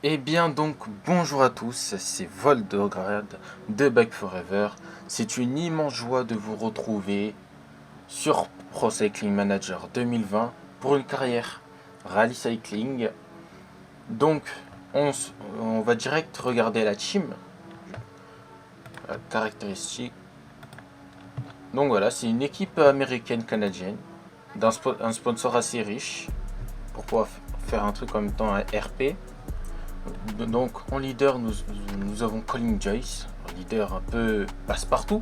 Eh bien donc bonjour à tous, c'est Voldograd de Bike Forever. C'est une immense joie de vous retrouver sur Pro Cycling Manager 2020 pour une carrière Rally Cycling. Donc on va direct regarder la team, la caractéristique. Donc voilà, c'est une équipe américaine-canadienne un sponsor assez riche pour pouvoir faire un truc en même temps un RP. Donc en leader, nous avons Colin Joyce, un leader un peu passe-partout,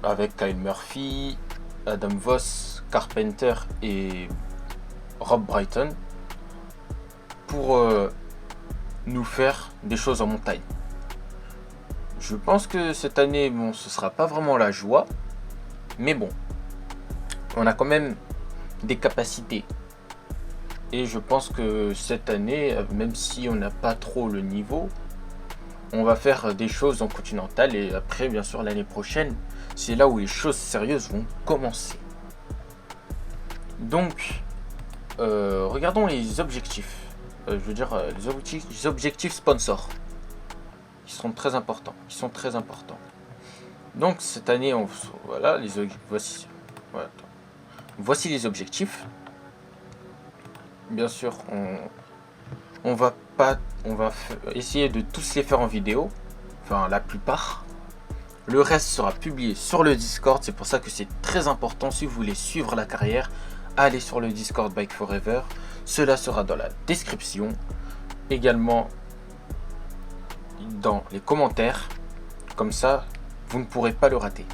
avec Kyle Murphy, Adam Voss, Carpenter et Rob Brighton, pour nous faire des choses en montagne. Je pense que cette année, bon, ce sera pas vraiment la joie, mais bon, on a quand même des capacités. Et je pense que cette année, même si on n'a pas trop le niveau, on va faire des choses en continental. Et après, bien sûr, l'année prochaine, c'est là où les choses sérieuses vont commencer. Donc, regardons les objectifs. Les objectifs sponsors. Qui sont très importants. Donc, cette année, voici les objectifs. Bien sûr, on va essayer de tous les faire en vidéo, enfin la plupart. Le reste sera publié sur le Discord, c'est pour ça que c'est très important. Si vous voulez suivre la carrière, allez sur le Discord Bike Forever, cela sera dans la description, également dans les commentaires, comme ça vous ne pourrez pas le rater.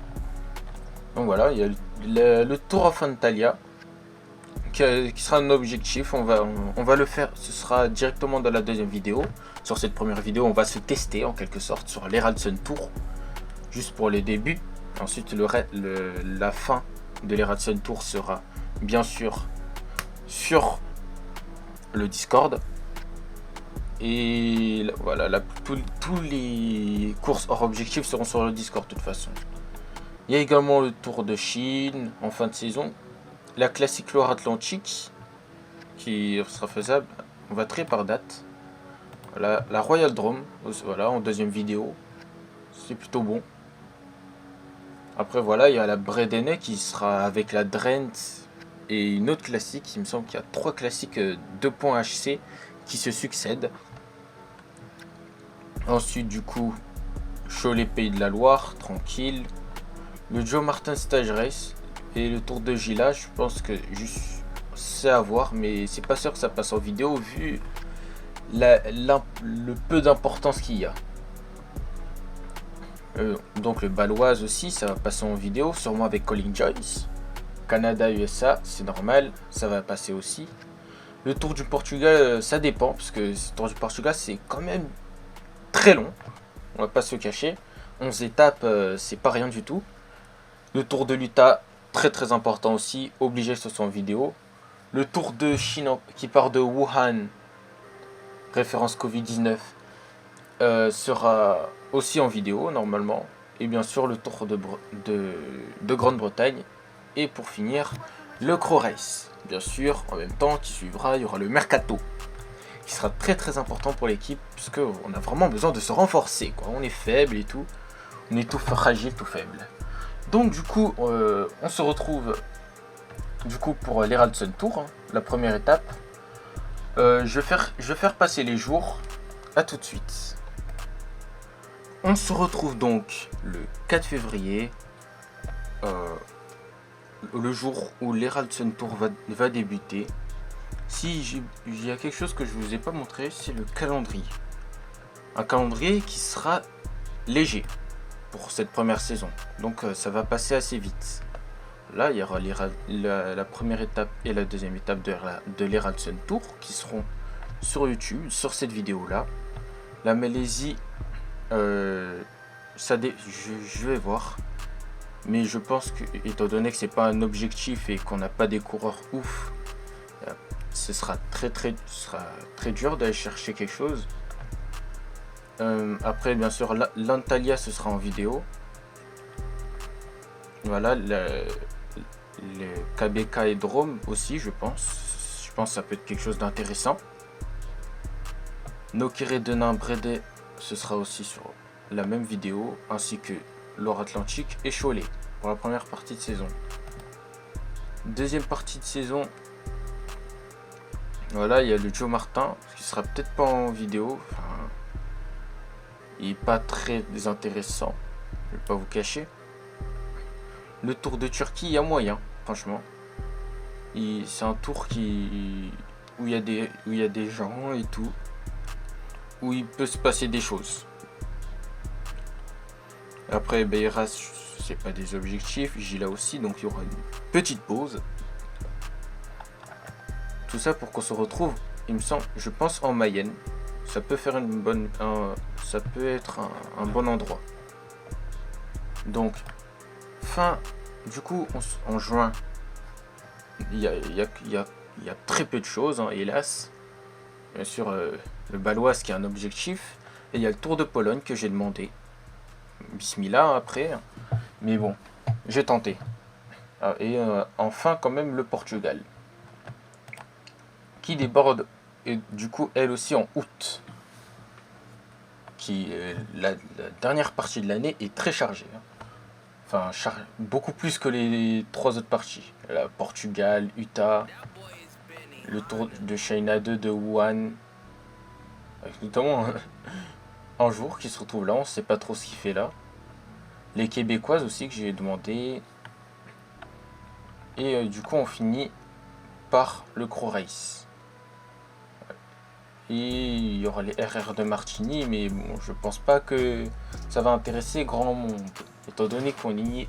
Donc voilà, il y a le Tour of Antalya qui sera un objectif. On va le faire, ce sera directement dans la deuxième vidéo. Sur cette première vidéo, on va se tester en quelque sorte sur l'Heraldsen Tour, juste pour les débuts. Ensuite, la fin de l'Heraldsen Tour sera bien sûr sur le Discord. Et voilà, tous les courses hors objectif seront sur le Discord de toute façon. Il y a également le Tour de Chine en fin de saison. La classique Loire-Atlantique qui sera faisable, on va trier par date. Voilà, la Royal Drome, voilà, en deuxième vidéo, c'est plutôt bon. Après voilà, il y a la Bredene qui sera avec la Drent et une autre classique. Il me semble qu'il y a 3 classiques 2.HC qui se succèdent. Ensuite du coup, Cholet Pays de la Loire, tranquille. Le Joe Martin Stage Race. Et le Tour de Gila, je pense que c'est à voir, mais c'est pas sûr que ça passe en vidéo vu le peu d'importance qu'il y a. Donc le Baloise aussi, ça va passer en vidéo, sûrement avec Colin Joyce. Canada, USA, c'est normal, ça va passer aussi. Le Tour du Portugal, ça dépend, parce que le Tour du Portugal, c'est quand même très long. On va pas se cacher. 11 étapes, c'est pas rien du tout. Le Tour de l'Utah, très important aussi, obligé que ce soit en vidéo. Le Tour de Chine qui part de Wuhan, référence Covid-19, sera aussi en vidéo normalement. Et bien sûr le Tour de Grande-Bretagne. Et pour finir, le Crow Race. Bien sûr, en même temps qui suivra, il y aura le Mercato, qui sera très important pour l'équipe, puisque on a vraiment besoin de se renforcer, quoi. On est faible et tout. On est tout fragile, tout faible. Donc du coup, on se retrouve pour l'Heraldsen Tour, hein, la première étape. Je vais faire passer les jours. À tout de suite. On se retrouve donc le 4 février, le jour où l'Heraldsen Tour va débuter. Si il y a quelque chose que je vous ai pas montré, c'est le calendrier. Un calendrier qui sera léger pour cette première saison, donc ça va passer assez vite. Là il y aura la première étape et la deuxième étape de l'Heraldsen Tour qui seront sur YouTube, sur cette vidéo là. La Malaisie, je vais voir, mais je pense que étant donné que c'est pas un objectif et qu'on n'a pas des coureurs ouf, ce sera très dur d'aller chercher quelque chose. Après bien sûr l'Antalya ce sera en vidéo. Voilà, le KBK et Drôme aussi, je pense que ça peut être quelque chose d'intéressant. Nokere Denain Brede, ce sera aussi sur la même vidéo, ainsi que Loire-Atlantique et Cholet pour la première partie de saison. Deuxième partie de saison, voilà, il y a le Joe Martin, qui sera peut-être pas en vidéo, enfin, il n'est pas très intéressant, je vais pas vous cacher. Le Tour de Turquie, il y a moyen, franchement. C'est un tour où il y a des gens et tout, où il peut se passer des choses. Après, Beiras, c'est pas des objectifs, Gila aussi, donc il y aura une petite pause. Tout ça pour qu'on se retrouve, il me semble, je pense en Mayenne. Ça peut faire ça peut être un bon endroit. Donc, du coup, en juin, il y a très peu de choses, hein, hélas. Bien sûr, le Baloise qui est un objectif. Et il y a le Tour de Pologne que j'ai demandé. Bismillah après. Mais bon, j'ai tenté. Et enfin, quand même, le Portugal. Qui déborde, et du coup, elle aussi en août. La dernière partie de l'année est très chargée. Hein. Enfin, beaucoup plus que les 3 autres parties. La Portugal, Utah, le Tour de China 2 de Wuhan. Avec notamment un jour qui se retrouve là, on ne sait pas trop ce qu'il fait là. Les Québécoises aussi que j'ai demandé. Et du coup, on finit par le Crow Race. Et il y aura les RR de Martigny, mais bon, je pense pas que ça va intéresser grand monde. Étant donné qu'on est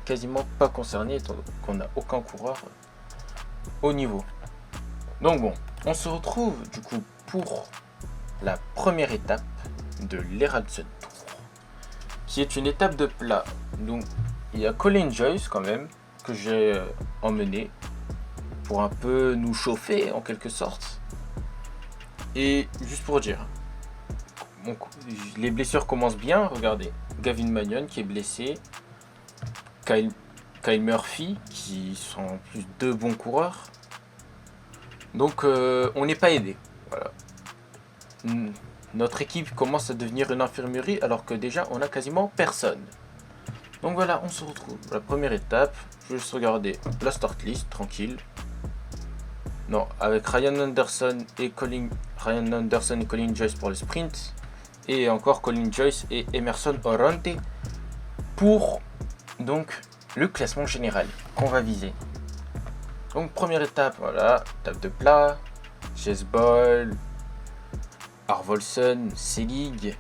quasiment pas concerné, étant qu'on n'a aucun coureur au niveau. Donc bon, on se retrouve du coup pour la première étape de l'Heraldson Tour, qui est une étape de plat. Donc il y a Colin Joyce quand même, que j'ai emmené pour un peu nous chauffer en quelque sorte. Et juste pour dire, les blessures commencent bien, regardez. Gavin Magnon qui est blessé, Kyle Murphy qui sont en plus 2 bons coureurs. Donc on n'est pas aidé. Voilà. Notre équipe commence à devenir une infirmerie alors que déjà on a quasiment personne. Donc voilà, on se retrouve. La première étape, je vais juste regarder la start list, tranquille. Non, avec Ryan Anderson et Colin Joyce pour le sprint. Et encore Colin Joyce et Emerson Orante pour donc le classement général qu'on va viser. Donc première étape, voilà, étape de plat, Chesbol, Arvolson, Selig,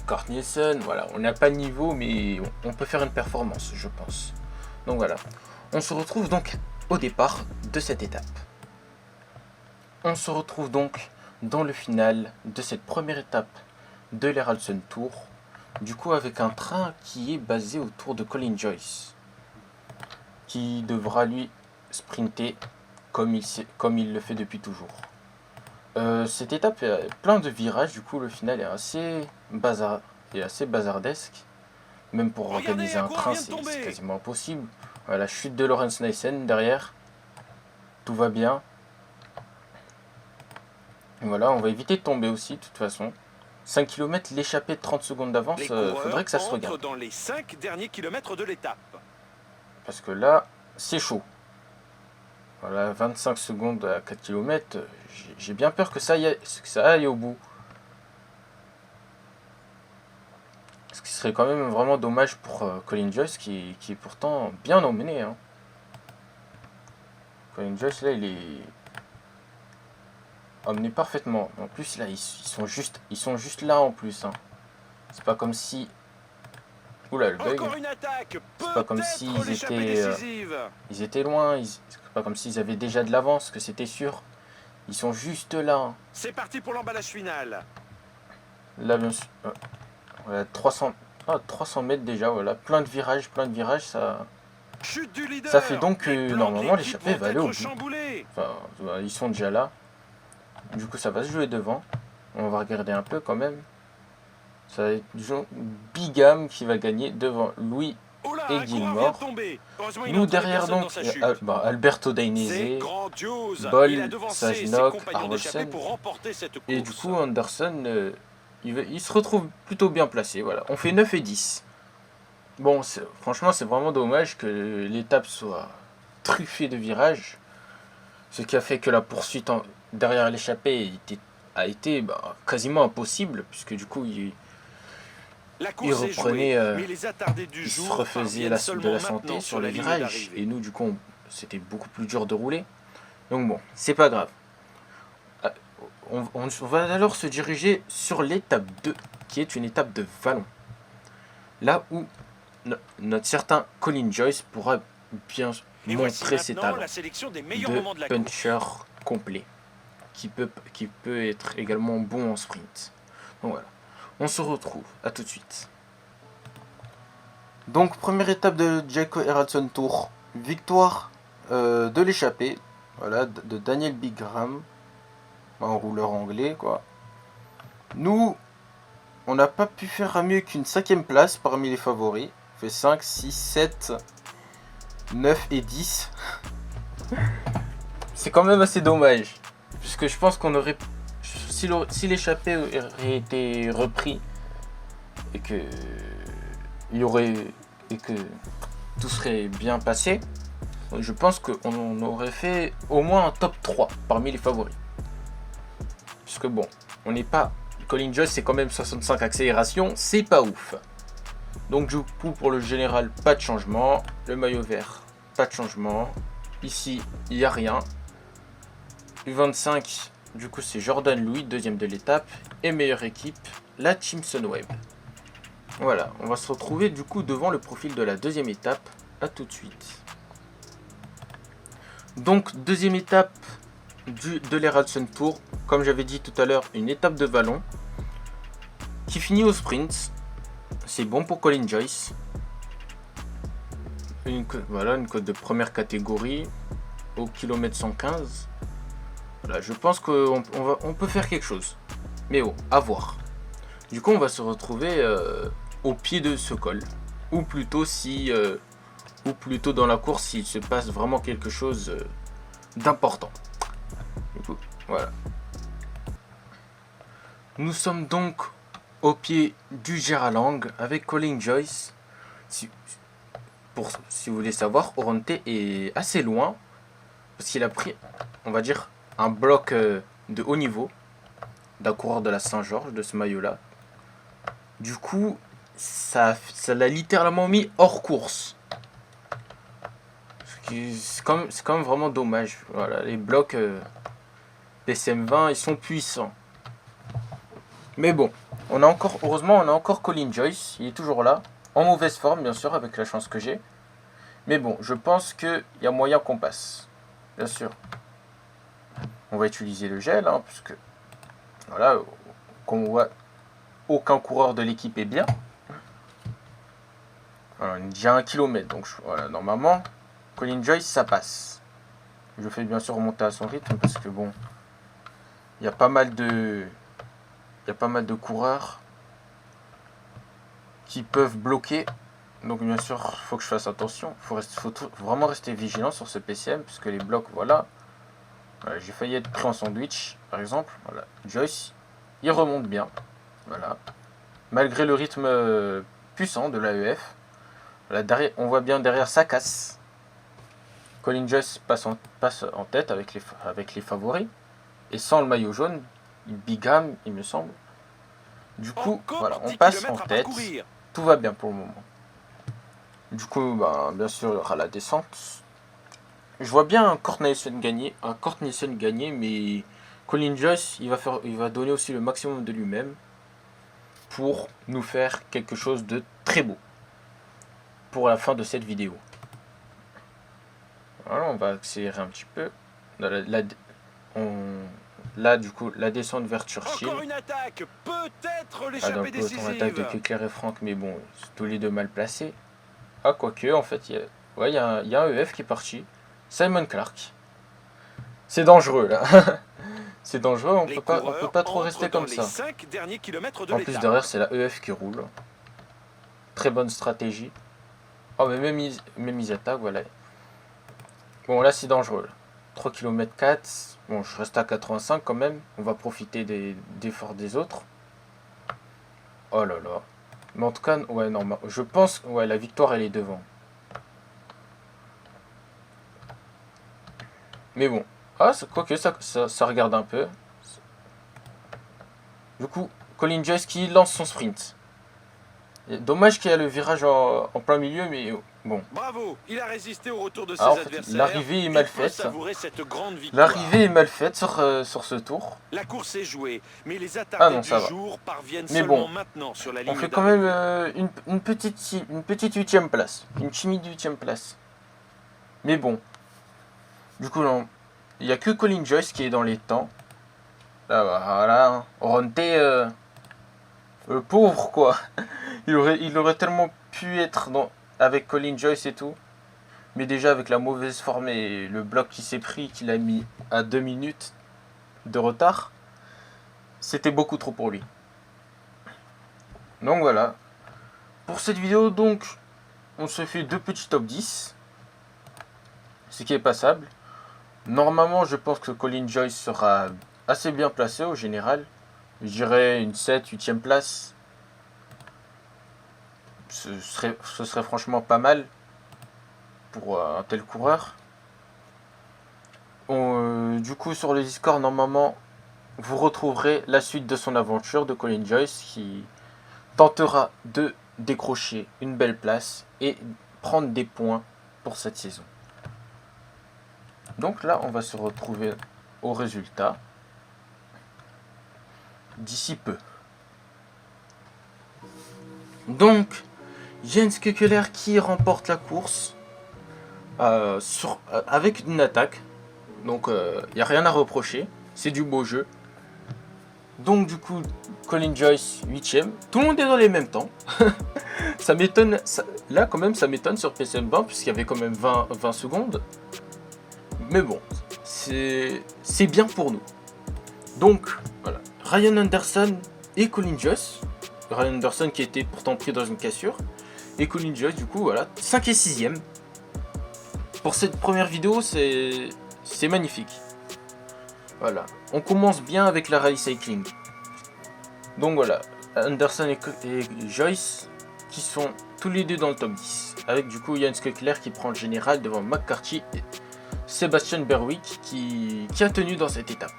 Kortnielsen, voilà, on n'a pas le niveau mais on peut faire une performance je pense. Donc voilà, on se retrouve donc au départ de cette étape. On se retrouve donc dans le final de cette première étape de l'Heraldson Tour, du coup avec un train qui est basé autour de Colin Joyce, qui devra lui sprinter comme il le fait depuis toujours. Cette étape a plein de virages, du coup le final est assez bazardesque. Même pour organiser un train, c'est quasiment impossible. Voilà, chute de Lawrence Nyssen derrière. Tout va bien. Voilà, on va éviter de tomber aussi, de toute façon. 5 km, l'échappée de 30 secondes d'avance, faudrait que ça se regarde. Dans les 5 derniers kilomètres de l'étape. Parce que là, c'est chaud. Voilà, 25 secondes à 4 km, j'ai bien peur que ça aille au bout. Ce qui serait quand même vraiment dommage pour Colin Joyce qui est pourtant bien emmené. Hein. Colin Joyce, là, il est emmené parfaitement. En plus, là, ils sont juste là en plus. Hein. C'est pas comme si... Oula, le bug. C'est pas comme s'ils ils étaient loin. C'est pas comme s'ils avaient déjà de l'avance, que c'était sûr. Ils sont juste là. C'est parti pour l'emballage final. Là, bien sûr. Voilà, 300 mètres déjà, voilà. Plein de virages, ça... Chute du leader. Ça fait donc que normalement l'échappée va aller au bout. Enfin, ils sont déjà là. Du coup, ça va se jouer devant. On va regarder un peu quand même. Ça va être Bigam qui va gagner devant Louis là, et un coureur vient de Gilmore. tomber. Heureusement, il a Nous entraîné derrière personne dans donc sa chute. Alberto C'est Dainese, grandiose. Il a Boll, devancé ses Sajnok, compagnons d'échappée Arvolsen. pour remporter cette course. Et du coup Anderson, il se retrouve plutôt bien placé. Voilà. On fait 9 et 10. Bon, franchement c'est vraiment dommage que l'étape soit truffée de virages. Ce qui a fait que la poursuite derrière l'échappée a été quasiment impossible. Puisque du coup La il course est reprenait, jouée, mais les attardés du il se jour refaisait parviennent de seulement la santé maintenant sur la les ligne virages. d'arrivée. Et nous du coup c'était beaucoup plus dur de rouler. Donc bon, c'est pas grave. On va alors se diriger sur l'étape 2, qui est une étape de vallon. Là où notre certain Colin Joyce pourra bien Et voici montrer ses maintenant talents la sélection des meilleurs moments de la course. puncher complet, qui peut être également bon en sprint. Donc voilà, on se retrouve, à tout de suite. Donc première étape de Jayco Heraldson Tour, victoire de l'échappée, voilà, de Daniel Bigram, en rouleur anglais quoi. Nous, on n'a pas pu faire mieux qu'une 5ème place parmi les favoris. On fait 5, 6, 7, 9 et 10. C'est quand même assez dommage. Puisque je pense qu'on aurait... Si l'échappée aurait été repris et que... Et que tout serait bien passé, je pense qu'on aurait fait au moins un top 3 parmi les favoris. Puisque bon, on n'est pas... Colin Joyce c'est quand même 65 accélérations, c'est pas ouf. Donc du coup pour le général, pas de changement. Le maillot vert, pas de changement. Ici, il n'y a rien. U25, du coup c'est Jordan Louis, deuxième de l'étape. Et meilleure équipe, la Team Sunweb. Voilà, on va se retrouver du coup devant le profil de la deuxième étape. A tout de suite. Donc deuxième étape de l'Heraldson Tour. Comme j'avais dit tout à l'heure, une étape de vallon qui finit au sprint. C'est bon pour Colin Joyce. Voilà, une cote de première catégorie au kilomètre 115. Voilà, je pense qu'on peut faire quelque chose. Mais oh, à voir. Du coup, on va se retrouver au pied de ce col. Ou plutôt dans la course s'il se passe vraiment quelque chose d'important. Du coup, voilà. Nous sommes donc au pied du Geralang avec Colin Joyce. Si vous voulez savoir, Oronte est assez loin parce qu'il a pris, on va dire, un bloc de haut niveau d'un coureur de la Saint-Georges, de ce maillot-là. Du coup, ça l'a littéralement mis hors course. C'est quand même vraiment dommage. Voilà, les blocs PCM20, ils sont puissants. Mais bon, heureusement, on a encore Colin Joyce, il est toujours là. En mauvaise forme, bien sûr, avec la chance que j'ai. Mais bon, je pense qu'il y a moyen qu'on passe. Bien sûr. On va utiliser le gel, hein, puisque... Voilà, comme on voit, aucun coureur de l'équipe est bien. Voilà, j'ai 1 km, donc voilà, normalement, Colin Joyce, ça passe. Je fais bien sûr remonter à son rythme, parce que bon... Il y a pas mal de coureurs qui peuvent bloquer. Donc bien sûr, il faut que je fasse attention. Il faut vraiment rester vigilant sur ce PCM, puisque les blocs, voilà. J'ai failli être pris en sandwich, par exemple. Voilà. Joyce, il remonte bien. Voilà. Malgré le rythme puissant de l'AEF. Voilà, on voit bien derrière, ça casse. Colin Joyce passe en tête avec les favoris. Et sans le maillot jaune, Bigham, il me semble. Du coup, voilà, on passe en tête. Tout va bien pour le moment. Du coup, bien sûr, à la descente, je vois bien un Cornelissen gagner, mais Colin Joyce, il va donner aussi le maximum de lui-même pour nous faire quelque chose de très beau pour la fin de cette vidéo. Voilà, on va accélérer un petit peu. Là, du coup, la descente vers Churchill. Encore une attaque, peut-être l'échappée décisive. décisive. Attaque de Kekler et Franck, mais bon, tous les deux mal placés. Ah, quoique, en fait, il y a un EF qui est parti. Simon Clark. C'est dangereux, là. C'est dangereux, on peut pas trop rester comme ça. En plus, derrière, c'est la EF qui roule. Très bonne stratégie. Oh, mais même ils attaquent, voilà. Bon, là, c'est dangereux. 3 km 4. Bon, je reste à 85 quand même. On va profiter des efforts des autres. Oh là là. Mais en tout cas, ouais, non, je pense, ouais, la victoire, elle est devant. Mais bon. Ah, quoique, ça regarde un peu. Du coup, Colin Joyce qui lance son sprint. Dommage qu'il y a le virage en plein milieu, mais bon. Bravo, il a résisté au retour de ses Alors, adversaires. l'arrivée est mal faite. Savourer cette grande victoire. L'arrivée est mal faite sur ce tour. La course est jouée, mais les attardés non, ça du va. jour parviennent Mais seulement bon, maintenant sur la ligne on fait quand même une petite 8e place. Une timide 8e place. Mais bon. Du coup, non. Il n'y a que Colin Joyce qui est dans les temps. Là, voilà. Ronte, le pauvre, quoi. Il aurait tellement pu être avec Colin Joyce et tout. Mais déjà, avec la mauvaise forme et le bloc qui s'est pris, qu'il a mis à 2 minutes de retard, c'était beaucoup trop pour lui. Donc voilà. Pour cette vidéo, donc, on se fait 2 petits top 10. Ce qui est passable. Normalement, je pense que Colin Joyce sera assez bien placé au général. Je dirais une 7, 8e place. Ce serait franchement pas mal pour un tel coureur. Du coup, sur le Discord, normalement, vous retrouverez la suite de son aventure de Colin Joyce qui tentera de décrocher une belle place et prendre des points pour cette saison. Donc là, on va se retrouver au résultat d'ici peu. Donc, Jens Kekkeler qui remporte la course avec une attaque. Donc, il n'y a rien à reprocher. C'est du beau jeu. Donc, du coup, Colin Joyce, 8ème. Tout le monde est dans les mêmes temps. Ça m'étonne. Là, quand même, ça m'étonne sur PCM20, puisqu'il y avait quand même 20 secondes. Mais bon, c'est bien pour nous. Donc, voilà. Ryan Anderson et Colin Joyce. Ryan Anderson qui était pourtant pris dans une cassure. Et Colin Joyce, du coup, voilà, 5 et 6ème. Pour cette première vidéo, c'est magnifique. Voilà. On commence bien avec la rally cycling. Donc voilà, Anderson et Joyce qui sont tous les deux dans le top 10. Avec du coup Jens Kekkeler qui prend le général devant McCarthy et Sebastian Berwick qui a tenu dans cette étape.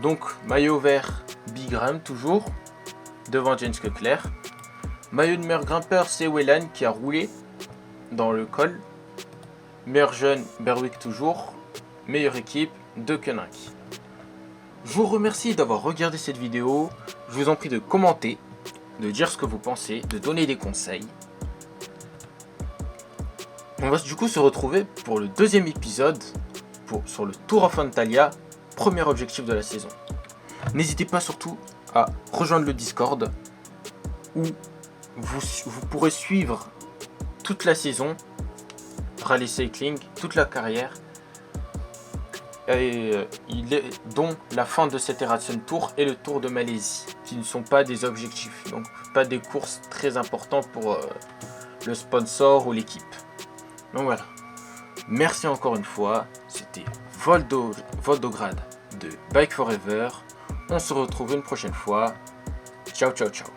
Donc maillot vert, Big Ram toujours devant Jens Kekkeler. Maillot de meilleur grimpeur, c'est Whelan qui a roulé dans le col. Meilleur jeune, Berwick toujours. Meilleure équipe, De Koenig. Je vous remercie d'avoir regardé cette vidéo. Je vous en prie de commenter, de dire ce que vous pensez, de donner des conseils. On va du coup se retrouver pour le 2e épisode sur le Tour of Antalya, premier objectif de la saison. N'hésitez pas surtout à rejoindre le Discord où vous pourrez suivre toute la saison, rallye cycling, toute la carrière, dont la fin de cet Erasion Tour et le Tour de Malaisie, qui ne sont pas des objectifs, donc pas des courses très importantes pour le sponsor ou l'équipe. Donc voilà, merci encore une fois, c'était Voldograd de Bike Forever. On se retrouve une prochaine fois. Ciao ciao ciao.